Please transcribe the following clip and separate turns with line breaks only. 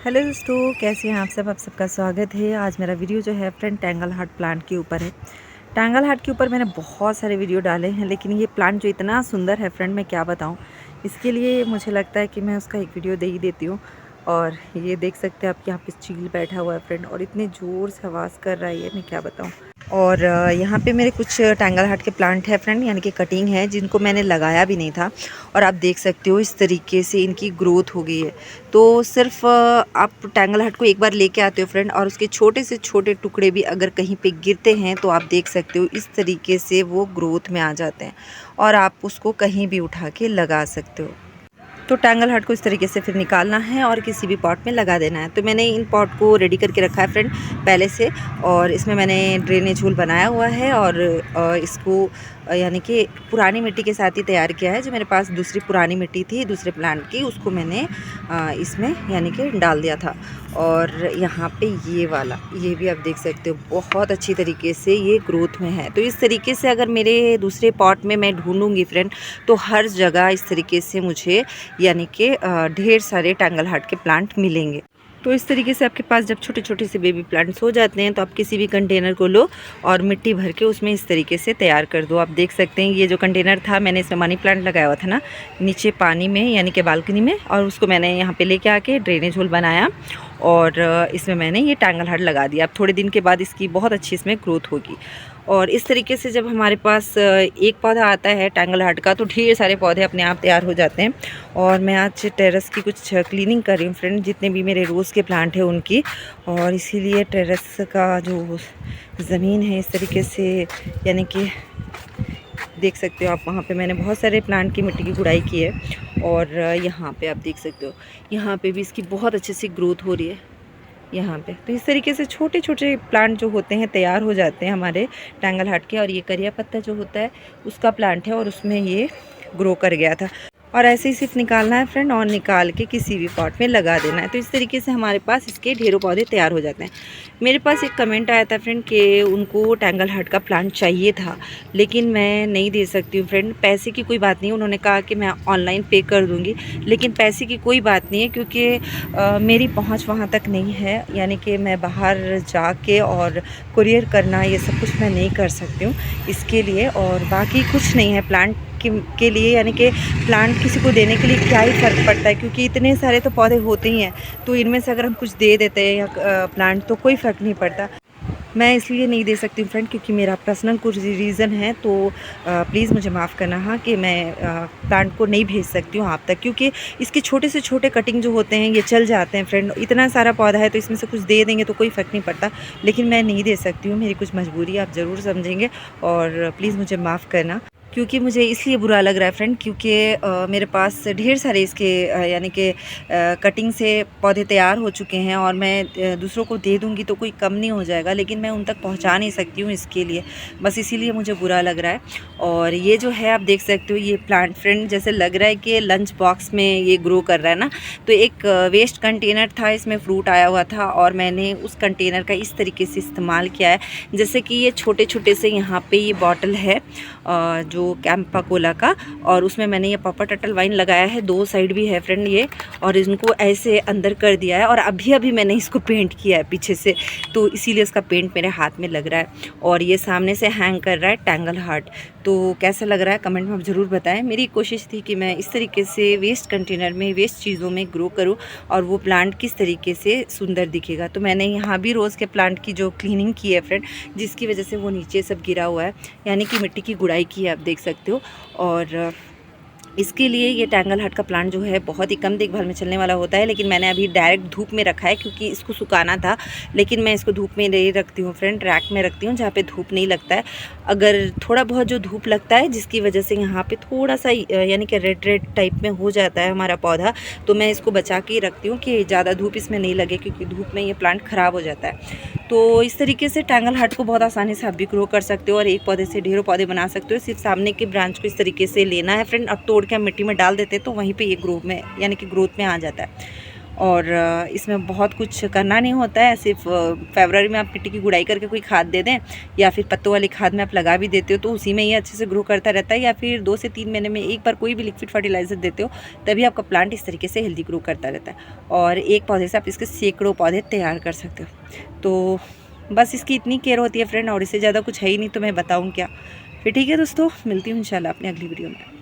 Hello दोस्तों, कैसे हैं आप सबका स्वागत है। आज मेरा वीडियो जो है फ्रेंड टैंगल हार्ट प्लांट के ऊपर है। टैंगल हार्ट के ऊपर मैंने बहुत सारे वीडियो डाले हैं, लेकिन ये प्लांट जो इतना सुंदर है फ्रेंड, मैं क्या बताऊं। इसके लिए मुझे लगता है कि मैं उसका एक वीडियो दे ही देती हूँ। और ये देख सकते हैं आप, यहाँ पे चील बैठा हुआ है फ्रेंड, और इतने ज़ोर से आवाज़ कर रहा है ये, मैं क्या बताऊँ। और यहाँ पे मेरे कुछ टैंगल हार्ट के प्लांट है फ्रेंड, यानी कि कटिंग है, जिनको मैंने लगाया भी नहीं था। और आप देख सकते हो इस तरीके से इनकी ग्रोथ हो गई है। तो सिर्फ आप टैंगल हार्ट को एक बार लेके आते हो फ्रेंड, और उसके छोटे से छोटे टुकड़े भी अगर कहीं पे गिरते हैं तो आप देख सकते हो इस तरीके से वो ग्रोथ में आ जाते हैं, और आप उसको कहीं भी उठा के लगा सकते हो। तो टैंगल हार्ट को इस तरीके से फिर निकालना है और किसी भी पॉट में लगा देना है। तो मैंने इन पॉट को रेडी करके रखा है फ्रेंड पहले से, और इसमें मैंने ड्रेनेज होल बनाया हुआ है, और इसको यानी कि पुरानी मिट्टी के साथ ही तैयार किया है। जो मेरे पास दूसरी पुरानी मिट्टी थी दूसरे प्लांट की, उसको मैंने इसमें यानी कि डाल दिया था। और यहाँ पे ये वाला, ये भी आप देख सकते हो बहुत अच्छी तरीके से ये ग्रोथ में है। तो इस तरीके से अगर मेरे दूसरे पॉट में मैं ढूंढूंगी फ्रेंड, तो हर जगह इस तरीके से मुझे यानी कि ढेर सारे टैंगल हार्ट के प्लांट मिलेंगे। तो इस तरीके से आपके पास जब छोटे छोटे से बेबी प्लांट्स हो जाते हैं, तो आप किसी भी कंटेनर को लो और मिट्टी भर के उसमें इस तरीके से तैयार कर दो। आप देख सकते हैं ये जो कंटेनर था, मैंने इसमें मनी प्लांट लगाया हुआ था ना, नीचे पानी में यानी कि बालकनी में, और उसको मैंने यहाँ पे लेके आके ड्रेनेज होल बनाया, और इसमें मैंने ये टैंगल हार्ट लगा दिया। अब थोड़े दिन के बाद इसकी बहुत अच्छी इसमें ग्रोथ होगी। और इस तरीके से जब हमारे पास एक पौधा आता है टैंगल हार्ट का, तो ढेर सारे पौधे अपने आप तैयार हो जाते हैं। और मैं आज टेरेस की कुछ क्लीनिंग कर रही हूँ फ्रेंड, जितने भी मेरे रोज़ के प्लांट हैं उनकी। और इसीलिए टेरेस का जो ज़मीन है इस तरीके से, यानी कि देख सकते हो आप, वहाँ पे मैंने बहुत सारे प्लांट की मिट्टी की गुड़ाई की है। और यहाँ पे आप देख सकते हो, यहाँ पे भी इसकी बहुत अच्छी सी ग्रोथ हो रही है यहाँ पे। तो इस तरीके से छोटे छोटे प्लांट जो होते हैं तैयार हो जाते हैं हमारे टैंगल हार्ट के। और ये करिया पत्ता जो होता है उसका प्लांट है, और उसमें ये ग्रो कर गया था। और ऐसे ही सिर्फ निकालना है फ्रेंड, और निकाल के किसी भी पॉट में लगा देना है। तो इस तरीके से हमारे पास इसके ढेरों पौधे तैयार हो जाते हैं। मेरे पास एक कमेंट आया था फ्रेंड कि उनको टैंगल हार्ट का प्लांट चाहिए था, लेकिन मैं नहीं दे सकती हूँ फ्रेंड। पैसे की कोई बात नहीं, उन्होंने कहा कि मैं ऑनलाइन पे कर दूँगी, लेकिन पैसे की कोई बात नहीं है, क्योंकि मेरी पहुँच वहाँ तक नहीं है। यानी कि मैं बाहर जाके और कुरियर करना ये सब कुछ मैं नहीं कर सकती हूँ इसके लिए। और बाकी कुछ नहीं है प्लांट के लिए, यानी कि प्लांट किसी को देने के लिए क्या ही फ़र्क पड़ता है, क्योंकि इतने सारे तो पौधे होते ही हैं। तो इनमें से अगर हम कुछ दे देते हैं या प्लांट, तो कोई फ़र्क नहीं पड़ता। मैं इसलिए नहीं दे सकती हूँ फ्रेंड, क्योंकि मेरा पर्सनल कुछ रीज़न है। तो प्लीज़ मुझे माफ़ करना हाँ, कि मैं प्लांट को नहीं भेज सकती हूँ आप तक, क्योंकि इसके छोटे से छोटे कटिंग जो होते हैं ये चल जाते हैं फ्रेंड। इतना सारा पौधा है तो इसमें से कुछ दे देंगे तो कोई फ़र्क नहीं पड़ता, लेकिन मैं नहीं दे सकती हूँ। मेरी कुछ मजबूरी आप ज़रूर समझेंगे, और प्लीज़ मुझे माफ़ करना। क्योंकि मुझे इसलिए बुरा लग रहा है फ्रेंड, क्योंकि मेरे पास ढेर सारे इसके यानी कि कटिंग से पौधे तैयार हो चुके हैं, और मैं दूसरों को दे दूंगी तो कोई कम नहीं हो जाएगा, लेकिन मैं उन तक पहुंचा नहीं सकती हूं इसके लिए, बस इसीलिए मुझे बुरा लग रहा है। और ये जो है आप देख सकते हो, ये प्लांट फ्रेंड जैसे लग रहा है कि लंच बॉक्स में ये ग्रो कर रहा है ना। तो एक वेस्ट कंटेनर था, इसमें फ्रूट आया हुआ था, और मैंने उस कंटेनर का इस तरीके से इस्तेमाल किया है। जैसे कि ये छोटे छोटे से यहाँ पे ये बॉटल है जो कैंपा कोला का, और उसमें मैंने ये पापा टटल वाइन लगाया है, दो साइड भी है फ्रेंड ये, और इनको ऐसे अंदर कर दिया है। और अभी अभी मैंने इसको पेंट किया है पीछे से, तो इसीलिए इसका पेंट मेरे हाथ में लग रहा है। और ये सामने से हैंग कर रहा है टैंगल हार्ट। तो कैसा लग रहा है कमेंट में आप ज़रूर बताएं। मेरी कोशिश थी कि मैं इस तरीके से वेस्ट कंटेनर में वेस्ट चीज़ों में ग्रो करूं, और वो प्लांट किस तरीके से सुंदर दिखेगा। तो मैंने यहाँ भी रोज़ के प्लांट की जो क्लीनिंग की है फ्रेंड, जिसकी वजह से वो नीचे सब गिरा हुआ है, यानी कि मिट्टी की गुड़ाई की है, आप देख सकते हो। और इसके लिए ये टैंगल हार्ट का प्लांट जो है बहुत ही कम देखभाल में चलने वाला होता है, लेकिन मैंने अभी डायरेक्ट धूप में रखा है, क्योंकि इसको सुखाना था। लेकिन मैं इसको धूप में नहीं रखती हूँ फ्रेंड, रैक में रखती हूँ जहाँ पे धूप नहीं लगता है। अगर थोड़ा बहुत जो धूप लगता है, जिसकी वजह से यहाँ पे थोड़ा सा यानी कि रेड रेड टाइप में हो जाता है हमारा पौधा, तो मैं इसको बचा के रखती हूँ कि ज़्यादा धूप इसमें नहीं लगे, क्योंकि धूप में ये प्लांट ख़राब हो जाता है। तो इस तरीके से टैंगल हार्ट को बहुत आसानी से आप भी ग्रो कर सकते हो, और एक पौधे से ढेरों पौधे बना सकते हो। सिर्फ सामने के ब्रांच को इस तरीके से लेना है फ्रेंड, और तोड़ के हम मिट्टी में डाल देते हैं, तो वहीं पे ये ग्रो में यानी कि ग्रोथ में आ जाता है। और इसमें बहुत कुछ करना नहीं होता है, सिर्फ फरवरी में आप मिट्टी की गुड़ाई करके कोई खाद दे दें या फिर पत्तों वाली खाद में आप लगा भी देते हो तो उसी में ये अच्छे से ग्रो करता रहता है, या फिर 2 से 3 महीने में एक बार कोई भी लिक्विड फर्टिलाइज़र देते हो तभी आपका प्लांट इस तरीके से हेल्दी ग्रो करता रहता है। और एक पौधे से आप इसके सैकड़ों पौधे तैयार कर सकते हो। तो बस इसकी इतनी केयर होती है फ्रेंड, और इससे ज़्यादा कुछ है ही नहीं, तो मैं बताऊँ क्या। फिर ठीक है दोस्तों, मिलती हूँ इंशाल्लाह अपनी अगली वीडियो में।